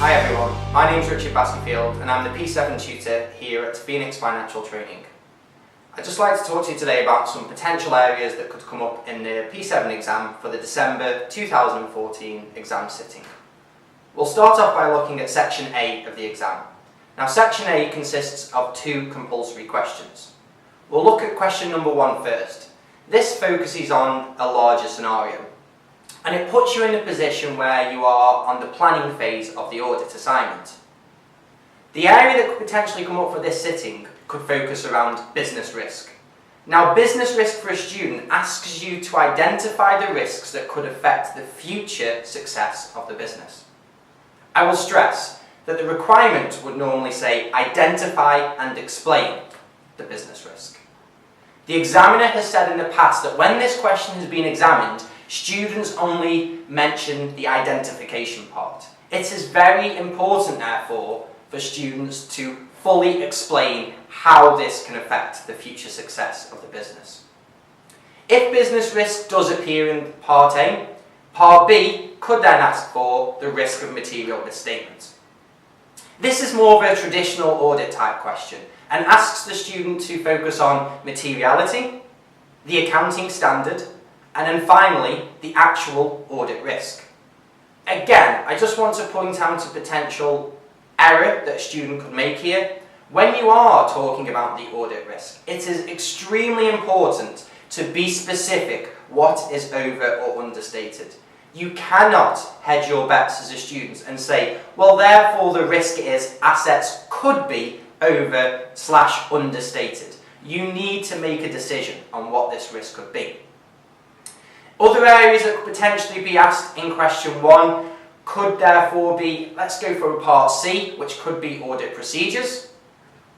Hi everyone, my name is Richard Baskeyfield and I'm the P7 tutor here at Phoenix Financial Training. I'd just like to talk to you today about some potential areas that could come up in the P7 exam for the December 2014 exam sitting. We'll start off by looking at Section A of the exam. Now Section A consists of two compulsory questions. We'll look at question number 1 first. This focuses on a larger scenario. And it puts you in a position where you are on the planning phase of the audit assignment. The area that could potentially come up for this sitting could focus around business risk. Now, business risk for a student asks you to identify the risks that could affect the future success of the business. I will stress that the requirement would normally say identify and explain the business risk. The examiner has said in the past that when this question has been examined, students only mention the identification part. It is very important, therefore, for students to fully explain how this can affect the future success of the business. If business risk does appear in Part A, Part B could then ask for the risk of material misstatement. This is more of a traditional audit type question and asks the student to focus on materiality, the accounting standard, and then finally, the actual audit risk. Again, I just want to point out a potential error that a student could make here. When you are talking about the audit risk, it is extremely important to be specific what is over or understated. You cannot hedge your bets as a student and say, well, therefore the risk is assets could be over/understated. You need to make a decision on what this risk could be. Other areas that could potentially be asked in question 1 could therefore be, let's go for Part C, which could be audit procedures.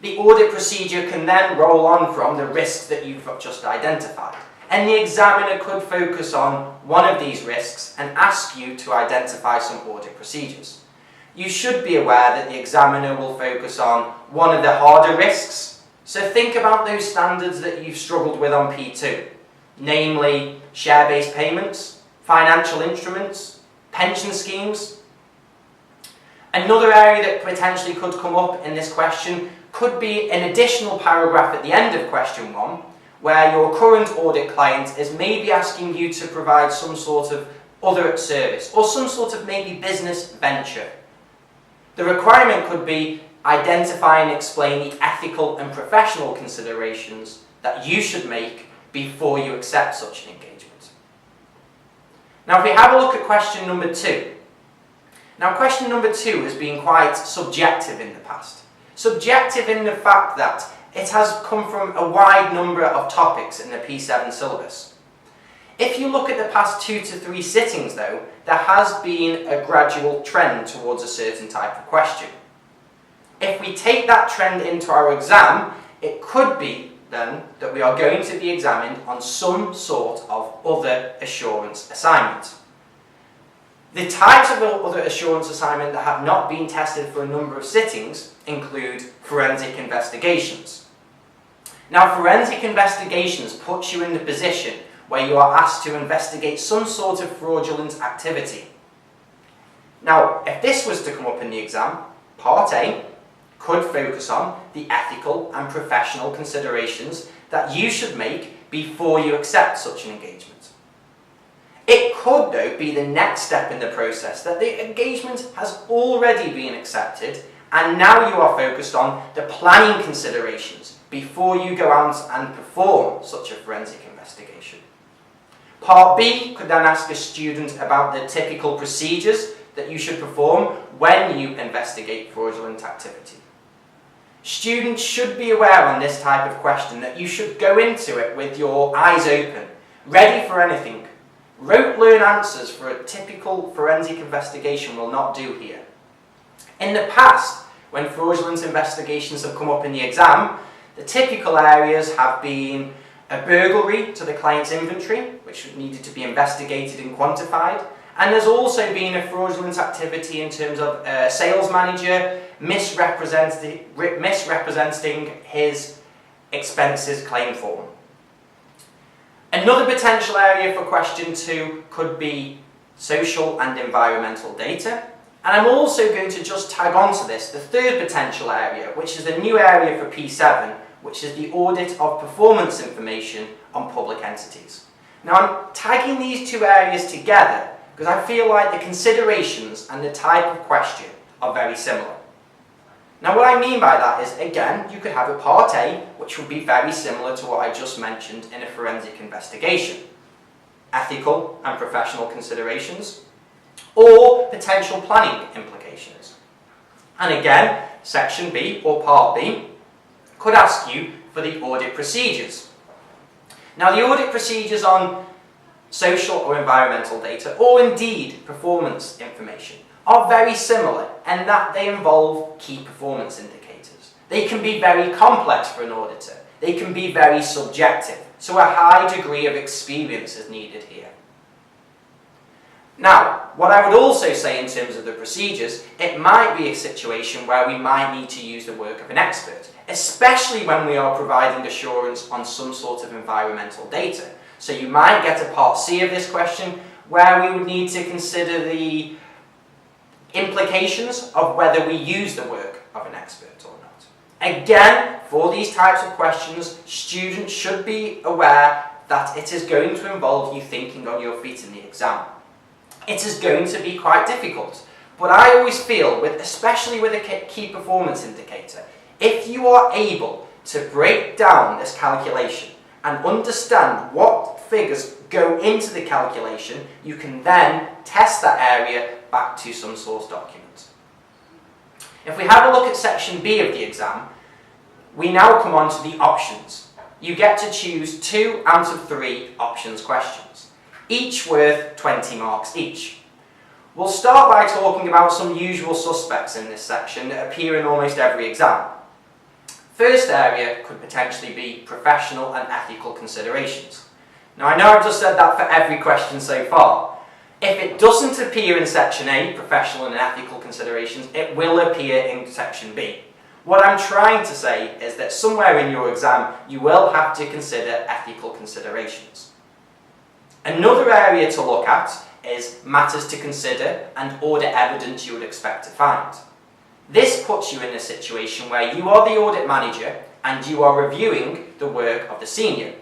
The audit procedure can then roll on from the risks that you've just identified. And the examiner could focus on one of these risks and ask you to identify some audit procedures. You should be aware that the examiner will focus on one of the harder risks. So think about those standards that you've struggled with on P2. Namely, share-based payments, financial instruments, pension schemes. Another area that potentially could come up in this question could be an additional paragraph at the end of question 1, where your current audit client is maybe asking you to provide some sort of other service, or some sort of maybe business venture. The requirement could be identify and explain the ethical and professional considerations that you should make before you accept such an engagement. Now if we have a look at question number 2. Now question number 2 has been quite subjective in the past. Subjective in the fact that it has come from a wide number of topics in the P7 syllabus. If you look at the past 2 to 3 sittings though, there has been a gradual trend towards a certain type of question. If we take that trend into our exam, it could be then that we are going to be examined on some sort of other assurance assignment. The types of other assurance assignment that have not been tested for a number of sittings include forensic investigations. Now, forensic investigations puts you in the position where you are asked to investigate some sort of fraudulent activity. Now, if this was to come up in the exam, Part A could focus on the ethical and professional considerations that you should make before you accept such an engagement. It could, though, be the next step in the process that the engagement has already been accepted and now you are focused on the planning considerations before you go out and perform such a forensic investigation. Part B could then ask a student about the typical procedures that you should perform when you investigate fraudulent activity. Students should be aware on this type of question that you should go into it with your eyes open, ready for anything. Rote learn answers for a typical forensic investigation will not do here. In the past, when fraudulent investigations have come up in the exam, the typical areas have been a burglary to the client's inventory, which needed to be investigated and quantified, and there's also been a fraudulent activity in terms of a sales manager misrepresenting his expenses claim form. Another potential area for question 2 could be social and environmental data, And I'm also going to just tag onto this the third potential area, which is a new area for P7, which is the audit of performance information on public entities. Now I'm tagging these two areas together because I feel like the considerations and the type of question are very similar. Now what I mean by that is, again, you could have a Part A, which would be very similar to what I just mentioned in a forensic investigation. Ethical and professional considerations, or potential planning implications. And again, Section B or Part B could ask you for the audit procedures. Now the audit procedures on social or environmental data, or indeed performance information, are very similar in that they involve key performance indicators. They can be very complex for an auditor. They can be very subjective, so a high degree of experience is needed here. Now, what I would also say in terms of the procedures, it might be a situation where we might need to use the work of an expert, especially when we are providing assurance on some sort of environmental data. So you might get a Part C of this question where we would need to consider the implications of whether we use the work of an expert or not. Again, for these types of questions, students should be aware that it is going to involve you thinking on your feet in the exam. It is going to be quite difficult, but I always feel, especially with a key performance indicator, if you are able to break down this calculation and understand what figures go into the calculation, you can then test that area back to some source document. If we have a look at Section B of the exam, we now come on to the options. You get to choose 2 out of 3 options questions, each worth 20 marks each. We'll start by talking about some usual suspects in this section that appear in almost every exam. First area could potentially be professional and ethical considerations. Now I know I've just said that for every question so far. If it doesn't appear in Section A, professional and ethical considerations, it will appear in Section B. What I'm trying to say is that somewhere in your exam you will have to consider ethical considerations. Another area to look at is matters to consider and audit evidence you would expect to find. This puts you in a situation where you are the audit manager and you are reviewing the work of the senior.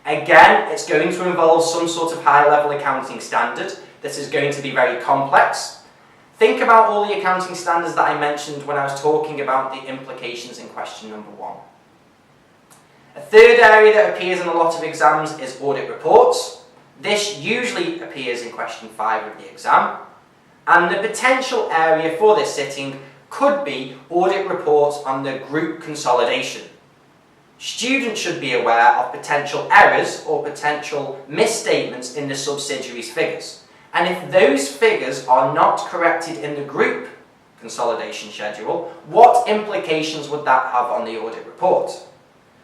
Again, it's going to involve some sort of high-level accounting standard that is going to be very complex. Think about all the accounting standards that I mentioned when I was talking about the implications in question number 1. A third area that appears in a lot of exams is audit reports. This usually appears in question 5 of the exam. And the potential area for this sitting could be audit reports on the group consolidation. Students should be aware of potential errors or potential misstatements in the subsidiaries' figures. And if those figures are not corrected in the group consolidation schedule, what implications would that have on the audit report?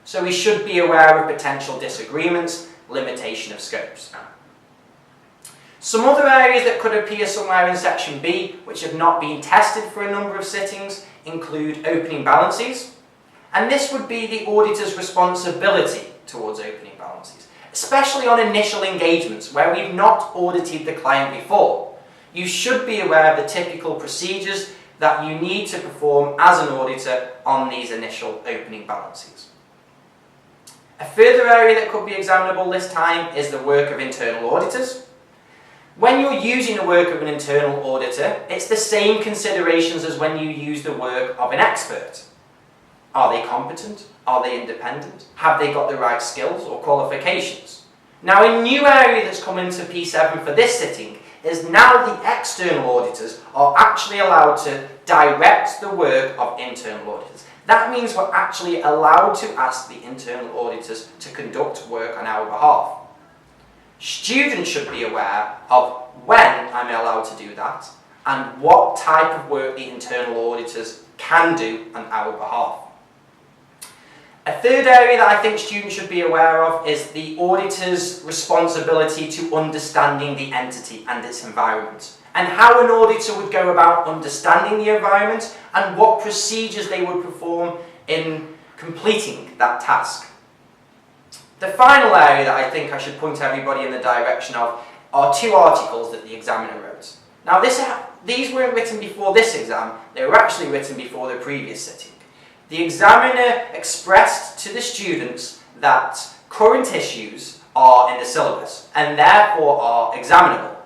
So we should be aware of potential disagreements, limitation of scopes. Some other areas that could appear somewhere in Section B, which have not been tested for a number of sittings, include opening balances. And this would be the auditor's responsibility towards opening balances, especially on initial engagements where we've not audited the client before. You should be aware of the typical procedures that you need to perform as an auditor on these initial opening balances. A further area that could be examinable this time is the work of internal auditors. When you're using the work of an internal auditor, it's the same considerations as when you use the work of an expert. Are they competent? Are they independent? Have they got the right skills or qualifications? Now, a new area that's come into P7 for this sitting is now the external auditors are actually allowed to direct the work of internal auditors. That means we're actually allowed to ask the internal auditors to conduct work on our behalf. Students should be aware of when I'm allowed to do that and what type of work the internal auditors can do on our behalf. A third area that I think students should be aware of is the auditor's responsibility to understanding the entity and its environment, and how an auditor would go about understanding the environment and what procedures they would perform in completing that task. The final area that I think I should point everybody in the direction of are 2 articles that the examiner wrote. Now this these weren't written before this exam, they were actually written before the previous sitting. The examiner expressed to the students that current issues are in the syllabus and therefore are examinable,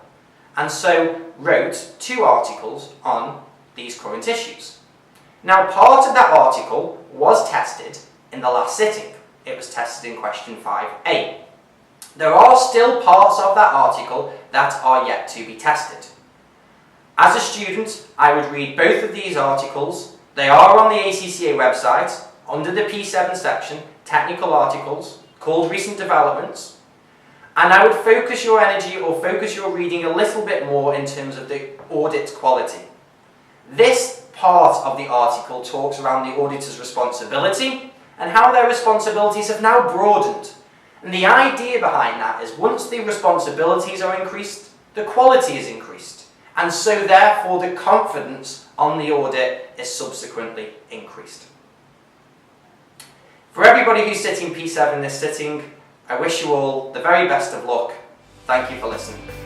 and so wrote 2 articles on these current issues. Now, part of that article was tested in the last sitting. It was tested in question 5A. There are still parts of that article that are yet to be tested. As a student, I would read both of these articles. They are on the ACCA website, under the P7 section, technical articles, called Recent Developments, and I would focus your energy or focus your reading a little bit more in terms of the audit quality. This part of the article talks around the auditor's responsibility and how their responsibilities have now broadened. And the idea behind that is once the responsibilities are increased, the quality is increased. And so therefore the confidence on the audit is subsequently increased. For everybody who's sitting P7 this sitting, I wish you all the very best of luck. Thank you for listening.